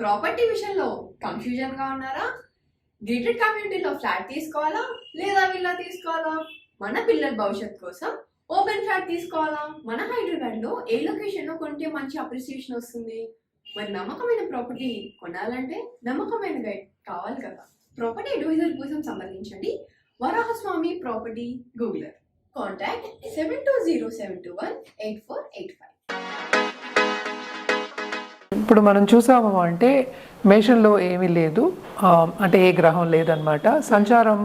Property విషయంలో కన్ఫ్యూజన్గా ఉన్నారా? Gated కమ్యూనిటీలో ఫ్లాట్ తీసుకోవాలా లేదా విల్లా తీసుకోవాలా? మన పిల్లల భవిష్యత్ కోసం ఓపెన్ ఫ్లాట్ తీసుకోవాలా? మన హైదరాబాద్లో ఏ లొకేషన్లో కొంటే మంచి అప్రిసియేషన్ వస్తుంది? మరి నమ్మకమైన ప్రాపర్టీ కొనాలంటే నమ్మకమైన గైడ్ కావాలి కదా. ప్రాపర్టీ అడ్వైజర్ కోసం సంప్రదించండి వరాహస్వామి ప్రాపర్టీ గూగులర్. కాంటాక్ట్ 7207218485. ఇప్పుడు మనం చూసాము అంటే మేషంలో ఏమీ లేదు, అంటే ఏ గ్రహం లేదనమాట. సంచారం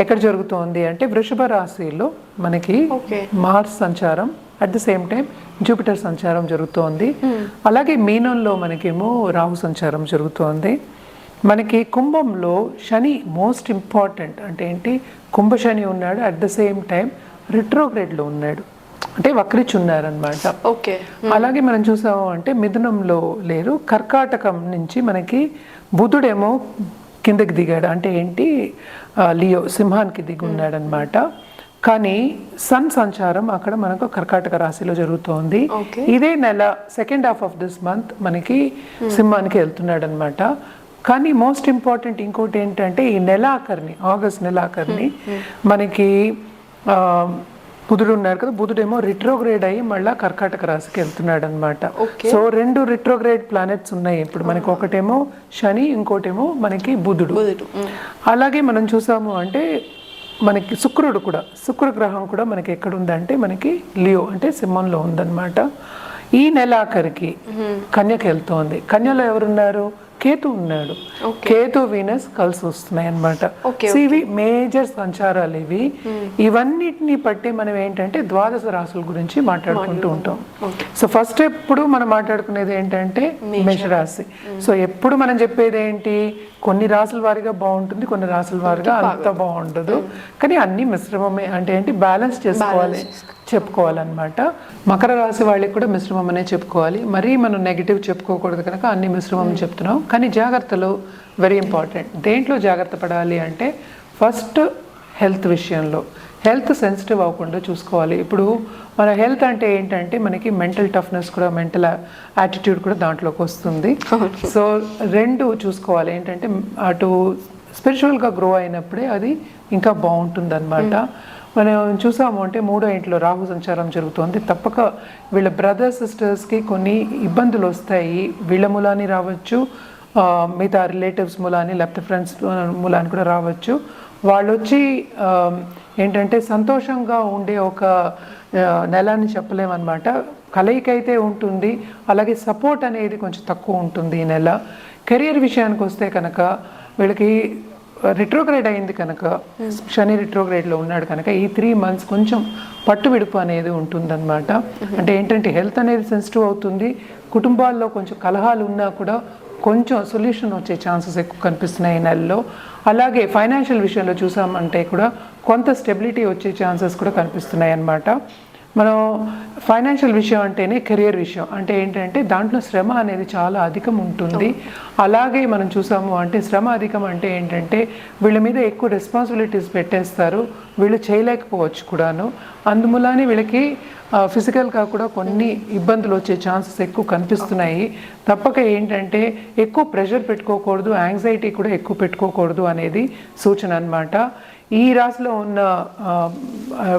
ఎక్కడ జరుగుతోంది అంటే వృషభ రాశిలో మనకి మార్స్ సంచారం, at the same time Jupiter సంచారం జరుగుతోంది. అలాగే మీనంలో మనకేమో రాహు సంచారం జరుగుతోంది. మనకి కుంభంలో శని మోస్ట్ ఇంపార్టెంట్, అంటే ఏంటి, కుంభ శని ఉన్నాడు, అట్ ద సేమ్ టైం రిట్రోగ్రేడ్లో ఉన్నాడు, అంటే వక్రించి ఉన్నారనమాట. ఓకే. అలాగే మనం చూసాము అంటే మిథునంలో లేరు, కర్కాటకం నుంచి మనకి బుధుడేమో కిందకి దిగాడు, అంటే ఏంటి, లియో సింహానికి దిగి ఉన్నాడు అనమాట. కానీ సన్ సంచారం అక్కడ మనకు కర్కాటక రాశిలో జరుగుతోంది. ఇదే నెల second half of this month మనకి సింహానికి వెళ్తున్నాడు అనమాట. కానీ మోస్ట్ ఇంపార్టెంట్ ఇంకోటి ఏంటంటే ఈ నెలాఖరిని, ఆగస్ట్ నెలాఖరిని మనకి బుధుడు ఉన్నారు కదా, బుధుడేమో రిట్రోగ్రేడ్ అయ్యి మళ్ళీ కర్కాటక రాశికి వెళ్తున్నాడు అనమాట. సో 2 రిట్రోగ్రేడ్ ప్లానెట్స్ ఉన్నాయి ఇప్పుడు మనకి, ఒకటేమో శని, ఇంకోటేమో మనకి బుధుడు. అలాగే మనం చూసాము అంటే మనకి శుక్రుడు కూడా, శుక్ర గ్రహం కూడా మనకి ఎక్కడుందంటే మనకి లియో అంటే సింహంలో ఉందన్నమాట. ఈ నెలాఖరికి కన్యకి వెళ్తోంది. కన్యలో ఎవరున్నారు? కేతు ఉన్నాడు. కేతు వీనస్ కలిసి వస్తున్నాయి అనమాట. ఇవి మేజర్ సంచారాలు ఇవి. ఇవన్నిటిని బట్టి మనం ఏంటంటే ద్వాదశ రాశుల గురించి మాట్లాడుకుంటూ ఉంటాం. సో ఫస్ట్ ఎప్పుడు మనం మాట్లాడుకునేది ఏంటంటే మేషరాశి. సో ఎప్పుడు మనం చెప్పేది ఏంటి, కొన్ని రాసుల వారిగా బాగుంటుంది, కొన్ని రాసుల వారిగా అంత బాగుండదు, కానీ అన్ని మిశ్రమమే, అంటే ఏంటి, బ్యాలెన్స్ చేసుకోవాలి, చెప్పుకోవాలన్నమాట. మకర రాశి వాళ్ళకి కూడా మిశ్రమం అనే చెప్పుకోవాలి, మరీ మనం నెగిటివ్ చెప్పుకోకూడదు కనుక అన్ని మిశ్రమం చెప్తున్నాం. కానీ జాగ్రత్తలు వెరీ ఇంపార్టెంట్. దేంట్లో జాగ్రత్త పడాలి అంటే ఫస్ట్ హెల్త్ విషయంలో, హెల్త్ సెన్సిటివ్ అవ్వకుండా చూసుకోవాలి. ఇప్పుడు మన హెల్త్ అంటే ఏంటంటే మనకి మెంటల్ టఫ్నెస్ కూడా, మెంటల్ యాటిట్యూడ్ కూడా దాంట్లోకి వస్తుంది. సో 2 చూసుకోవాలి. ఏంటంటే అటు స్పిరిచువల్గా గ్రో అయినప్పుడే అది ఇంకా బాగుంటుంది అనమాట. మనం చూసాము అంటే 3వ ఇంట్లో రాహు సంచారం జరుగుతుంది. తప్పక వీళ్ళ బ్రదర్ సిస్టర్స్కి కొన్ని ఇబ్బందులు వస్తాయి. వీళ్ళ మూలాన్ని రావచ్చు, మిగతా రిలేటివ్స్ మూలాన్ని, లేకపోతే ఫ్రెండ్స్ మూలాన్ని కూడా రావచ్చు. వాళ్ళు వచ్చి ఏంటంటే సంతోషంగా ఉండే ఒక నెలని చెప్పలేమన్నమాట. కలయికైతే ఉంటుంది, అలాగే సపోర్ట్ అనేది కొంచెం తక్కువ ఉంటుంది ఈ నెల. కెరియర్ విషయానికి వస్తే కనుక వీళ్ళకి రిట్రోగ్రేడ్ అయింది కనుక, శని రిట్రోగ్రేడ్లో ఉన్నాడు కనుక ఈ 3 months కొంచెం పట్టు విడుపు అనేది ఉంటుందన్నమాట. అంటే ఏంటంటే హెల్త్ అనేది సెన్సిటివ్ అవుతుంది, కుటుంబాల్లో కొంచెం కలహాలు ఉన్నా కూడా కొంచెం సొల్యూషన్ వచ్చే ఛాన్సెస్ ఎక్కువ కనిపిస్తున్నాయి ఈ నెలలో. అలాగే ఫైనాన్షియల్ విషయంలో చూసామంటే కూడా కొంత స్టెబిలిటీ వచ్చే ఛాన్సెస్ కూడా కనిపిస్తున్నాయి అన్నమాట. మనం ఫైనాన్షియల్ విషయం అంటేనే కెరియర్ విషయం, అంటే ఏంటంటే దాంట్లో శ్రమ అనేది చాలా అధికం ఉంటుంది. అలాగే మనం చూసాము అంటే శ్రమ అధికం అంటే ఏంటంటే వీళ్ళ మీద ఎక్కువ రెస్పాన్సిబిలిటీస్ పెట్టేస్తారు, వీళ్ళు చేయలేకపోవచ్చు కూడాను. అందుమూలనే వీళ్ళకి ఫిజికల్గా కూడా కొన్ని ఇబ్బందులు వచ్చే ఛాన్సెస్ ఎక్కువ కనిపిస్తున్నాయి. తప్పక ఏంటంటే ఎక్కువ ప్రెషర్ పెట్టుకోకూడదు, యాంగ్జైటీ కూడా ఎక్కువ పెట్టుకోకూడదు అనేది సూచన అన్నమాట. ఈ రాశిలో ఉన్న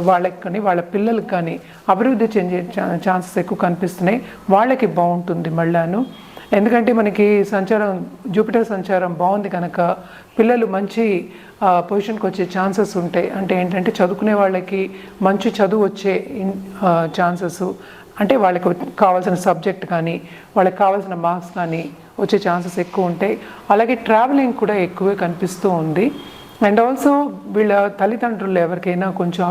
వాళ్ళకి కానీ వాళ్ళ పిల్లలకి కానీ అభివృద్ధి చెందే ఛాన్సెస్ ఎక్కువ కనిపిస్తున్నాయి. వాళ్ళకి బాగుంటుంది మళ్ళాను, ఎందుకంటే మనకి సంచారం, జూపిటర్ సంచారం బాగుంది కనుక పిల్లలు మంచి పొజిషన్కి వచ్చే ఛాన్సెస్ ఉంటాయి. అంటే ఏంటంటే చదువుకునే వాళ్ళకి మంచి చదువు వచ్చే ఛాన్సెస్, అంటే వాళ్ళకి కావాల్సిన సబ్జెక్ట్ కానీ వాళ్ళకి కావాల్సిన మార్క్స్ కానీ వచ్చే ఛాన్సెస్ ఎక్కువ ఉంటాయి. అలాగే ట్రావెలింగ్ కూడా ఎక్కువే కనిపిస్తూ ఉంది. అండ్ ఆల్సో వీళ్ళ తల్లిదండ్రులు ఎవరికైనా కొంచెం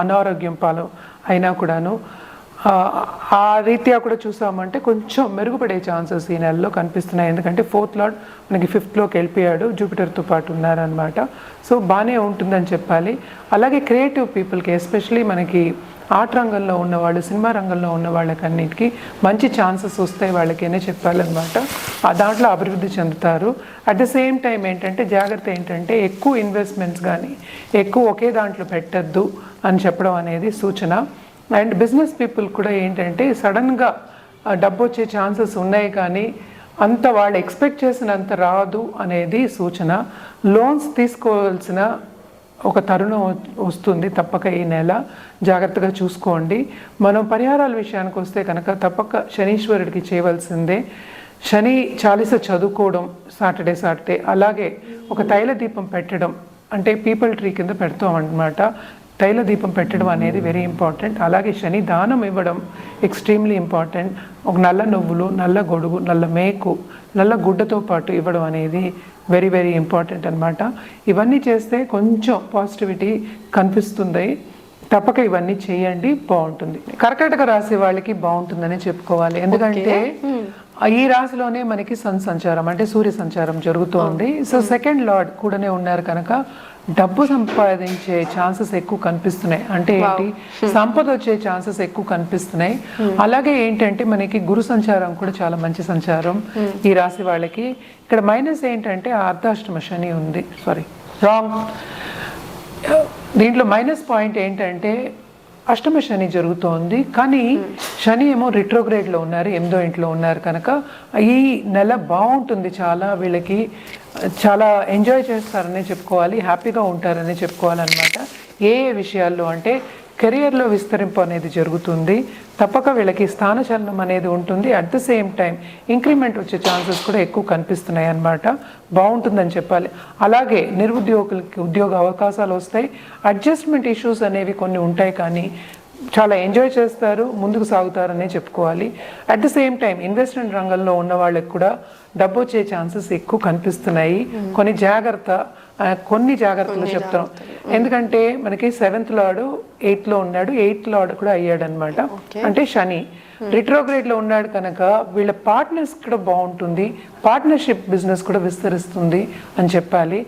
అనారోగ్యం పాలు అయినా కూడాను ఆ రీత్యా కూడా చూసామంటే కొంచెం మెరుగుపడే ఛాన్సెస్ ఈ నెలలో కనిపిస్తున్నాయి. ఎందుకంటే 4th లార్డ్ మనకి 5th లోకి వెళ్ళిపోయాడు, జూపిటర్తో పాటు ఉన్నారనమాట. సో బాగానే ఉంటుందని చెప్పాలి. అలాగే క్రియేటివ్ పీపుల్కి, ఎస్పెషలీ మనకి ఆర్ట్ రంగంలో ఉన్నవాళ్ళు, సినిమా రంగంలో ఉన్న వాళ్ళకన్నిటికీ మంచి ఛాన్సెస్ వస్తాయి వాళ్ళకైనా చెప్పాలన్నమాట. దాంట్లో అభివృద్ధి చెందుతారు. అట్ ద సేమ్ టైం ఏంటంటే జాగ్రత్త ఏంటంటే ఎక్కువ ఇన్వెస్ట్మెంట్స్ కానీ ఎక్కువ ఒకే దాంట్లో పెట్టద్దు అని చెప్పడం అనేది సూచన. అండ్ బిజినెస్ పీపుల్ కూడా ఏంటంటే సడన్గా డబ్బు వచ్చే ఛాన్సెస్ ఉన్నాయి, కానీ అంత వాళ్ళు ఎక్స్పెక్ట్ చేసినంత రాదు అనేది సూచన. లోన్స్ తీసుకోవాల్సిన ఒక తరుణం వస్తుంది తప్పక ఈ నెల, జాగ్రత్తగా చూసుకోండి. మనం పరిహారాల విషయానికి వస్తే కనుక తప్పక శనీశ్వరుడికి చేయవలసిందే. శని చాలీస చదువుకోవడం సాటర్డే, అలాగే ఒక తైల దీపం పెట్టడం, అంటే పీపుల్ ట్రీ కింద పెడతాం అన్నమాట. తైల దీపం పెట్టడం అనేది వెరీ ఇంపార్టెంట్. అలాగే శని దానం ఇవ్వడం ఎక్స్ట్రీమ్లీ ఇంపార్టెంట్. ఒక నల్ల నువ్వులు, నల్ల గొడుగు, నల్ల మేకు, నల్ల గుడ్డతో పాటు ఇవ్వడం అనేది వెరీ వెరీ ఇంపార్టెంట్ అనమాట. ఇవన్నీ చేస్తే కొంచెం పాజిటివిటీ కనిపిస్తుంది. తప్పక ఇవన్నీ చేయండి, బాగుంటుంది. కర్కాటక రాశి వాళ్ళకి బాగుంటుందని చెప్పుకోవాలి. ఎందుకంటే ఈ రాశిలోనే మనకి సన్ సంచారం అంటే సూర్య సంచారం జరుగుతోంది. సో సెకండ్ లార్డ్ కూడానే ఉన్నారు కనుక డబ్బు సంపాదించే ఛాన్సెస్ ఎక్కువ కనిపిస్తున్నాయి. అంటే ఏంటి, సంపద వచ్చే ఛాన్సెస్ ఎక్కువ కనిపిస్తున్నాయి. అలాగే ఏంటంటే మనకి గురు సంచారం కూడా చాలా మంచి సంచారం ఈ రాశి వాళ్ళకి. ఇక్కడ మైనస్ ఏంటంటే అర్ధాష్టమ శని ఉంది, రాంగ్. దీంట్లో మైనస్ పాయింట్ ఏంటంటే అష్టమ శని జరుగుతోంది, కానీ శని ఏమో రిట్రోగ్రేడ్లో ఉన్నారు, 8వ ఇంట్లో ఉన్నారు కనుక ఈ నెల బాగుంటుంది. చాలా వీళ్ళకి చాలా ఎంజాయ్ చేస్తారనే చెప్పుకోవాలి, హ్యాపీగా ఉంటారనే చెప్పుకోవాలన్నమాట. ఏ విషయాల్లో అంటే కెరియర్లో విస్తరింపు అనేది జరుగుతుంది. తప్పక వీళ్ళకి స్థానచలనం అనేది ఉంటుంది. At the same time increment వచ్చే ఛాన్సెస్ కూడా ఎక్కువ కనిపిస్తున్నాయి అన్నమాట. బాగుంటుందని చెప్పాలి. అలాగే నిరుద్యోగులకి ఉద్యోగ అవకాశాలు వస్తాయి. అడ్జస్ట్మెంట్ ఇష్యూస్ అనేవి కొన్ని ఉంటాయి, కానీ చాలా ఎంజాయ్ చేస్తారు, ముందుకు సాగుతారనే చెప్పుకోవాలి. At the same time investment రంగంలో ఉన్న వాళ్ళకి కూడా డబ్బు వచ్చే ఛాన్సెస్ ఎక్కువ కనిపిస్తున్నాయి. కొన్ని జాగ్రత్తలు చెప్తాం. ఎందుకంటే మనకి 7th లార్డ్ 8th లో ఉన్నాడు, 8th లార్డ్ కూడా అయ్యాడు అనమాట. అంటే శని రిట్రోగ్రేడ్ లో ఉన్నాడు కనుక వీళ్ళ పార్ట్నర్స్ కూడా బాగుంటుంది, పార్ట్నర్షిప్ బిజినెస్ కూడా విస్తరిస్తుంది అని చెప్పాలి.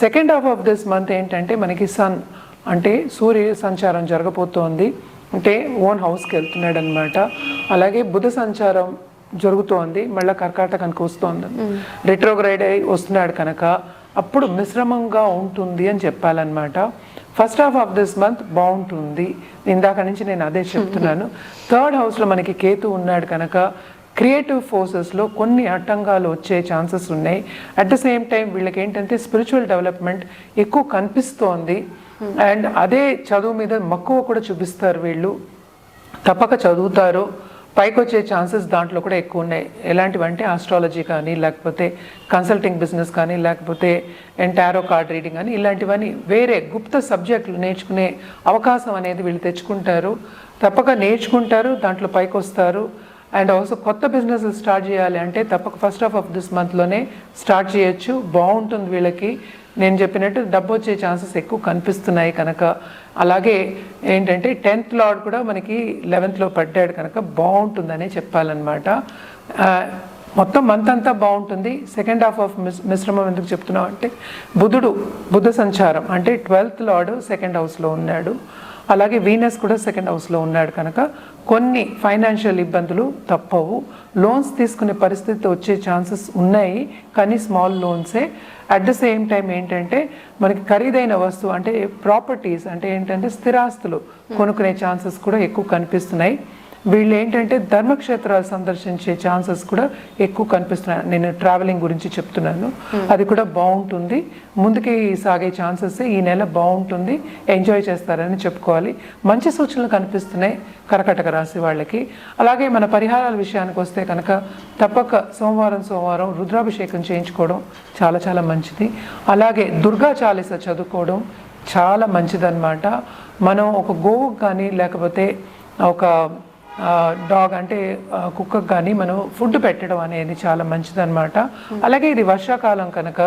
Second half of this month ఏంటంటే మనకి సన్ అంటే సూర్య సంచారం జరగబోతోంది, అంటే ఓన్ హౌస్కి వెళ్తున్నాడు అనమాట. అలాగే బుధ సంచారం జరుగుతోంది, మళ్ళీ కర్కాటకానికి వస్తోంది, రిట్రోగ్రేడ్ అయి వస్తున్నాడు కనుక అప్పుడు మిశ్రమంగా ఉంటుంది అని చెప్పాలన్నమాట. First half of this month బాగుంటుంది, ఇందాక నుంచి నేను అదే చెప్తున్నాను. 3rd హౌస్లో మనకి కేతు ఉన్నాడు కనుక క్రియేటివ్ ఫోర్సెస్లో కొన్ని ఆటంకాలు వచ్చే ఛాన్సెస్ ఉన్నాయి. అట్ ద సేమ్ టైం వీళ్ళకి ఏంటంటే స్పిరిచువల్ డెవలప్మెంట్ ఎక్కువ కనిపిస్తోంది. అండ్ అదే చదువు మీద మక్కువ కూడా చూపిస్తారు వీళ్ళు, తప్పక చదువుతారు, పైకి వచ్చే ఛాన్సెస్ దాంట్లో కూడా ఎక్కువ ఉన్నాయి. ఎలాంటివంటే ఆస్ట్రాలజీ కానీ, లేకపోతే కన్సల్టింగ్ బిజినెస్ కానీ, లేకపోతే టారో కార్డ్ రీడింగ్ కానీ, ఇలాంటివన్నీ వేరే గుప్త సబ్జెక్టులు నేర్చుకునే అవకాశం అనేది వీళ్ళు తెచ్చుకుంటారు. తప్పక నేర్చుకుంటారు, దాంట్లో పైకి వస్తారు. అండ్ ఆల్సో కొత్త బిజినెస్ స్టార్ట్ చేయాలి అంటే తప్పక ఫస్ట్ హాఫ్ ఆఫ్ దిస్ మంత్లోనే స్టార్ట్ చేయొచ్చు, బాగుంటుంది వీళ్ళకి. నేను చెప్పినట్టు డబ్బు వచ్చే ఛాన్సెస్ ఎక్కువ కనిపిస్తున్నాయి కనుక. అలాగే ఏంటంటే 10th లార్డ్ కూడా మనకి 11th లో పడ్డాడు కనుక బాగుంటుందనే చెప్పాలన్నమాట. మొత్తం మంత్ అంతా బాగుంటుంది. సెకండ్ హాఫ్ ఆఫ్ మిశ్రమం ఎందుకు చెప్తున్నాం అంటే బుధ సంచారం అంటే 12th లార్డ్ 2nd హౌస్లో ఉన్నాడు. అలాగే వీనస్ కూడా 2nd హౌస్లో ఉన్నాడు కనుక కొన్ని ఫైనాన్షియల్ ఇబ్బందులు తప్పవు. లోన్స్ తీసుకునే పరిస్థితి వచ్చే ఛాన్సెస్ ఉన్నాయి, కానీ స్మాల్ లోన్సే. అట్ ద సేమ్ టైం ఏంటంటే మనకి ఖరీదైన వస్తువు అంటే ప్రాపర్టీస్ అంటే ఏంటంటే స్థిరాస్తులు కొనుక్కునే ఛాన్సెస్ కూడా ఎక్కువ కనిపిస్తున్నాయి. వీళ్ళు ఏంటంటే ధర్మక్షేత్రాలు సందర్శించే ఛాన్సెస్ కూడా ఎక్కువ కనిపిస్తున్నాయి. నేను ట్రావెలింగ్ గురించి చెప్తున్నాను, అది కూడా బాగుంటుంది. ముందుకి సాగే ఛాన్సెస్ ఈ నెల బాగుంటుంది, ఎంజాయ్ చేస్తారని చెప్పుకోవాలి. మంచి సూచనలు కనిపిస్తున్నాయి కర్కాటక రాశి వాళ్ళకి. అలాగే మన పరిహారాల విషయానికి వస్తే కనుక తప్పక సోమవారం రుద్రాభిషేకం చేయించుకోవడం చాలా చాలా మంచిది. అలాగే దుర్గా చాలీస చదువుకోవడం చాలా మంచిదన్నమాట. మనం ఒక గోవుకు కానీ లేకపోతే ఒక డాగ్ అంటే కుక్కకు కానీ మనం ఫుడ్ పెట్టడం అనేది చాలా మంచిదన్నమాట. అలాగే ఇది వర్షాకాలం కనుక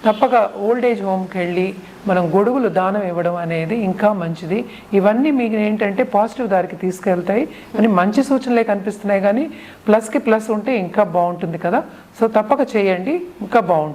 తప్పక ఓల్డ్ ఏజ్ హోమ్కి వెళ్ళి మనం గొడుగులు దానం ఇవ్వడం అనేది ఇంకా మంచిది. ఇవన్నీ మీకు ఏంటంటే పాజిటివ్ దారికి తీసుకెళ్తాయి అని మంచి సూచనలే కనిపిస్తున్నాయి, కానీ ప్లస్కి ప్లస్ ఉంటే ఇంకా బాగుంటుంది కదా. సో తప్పక చేయండి, ఇంకా బాగుంటుంది.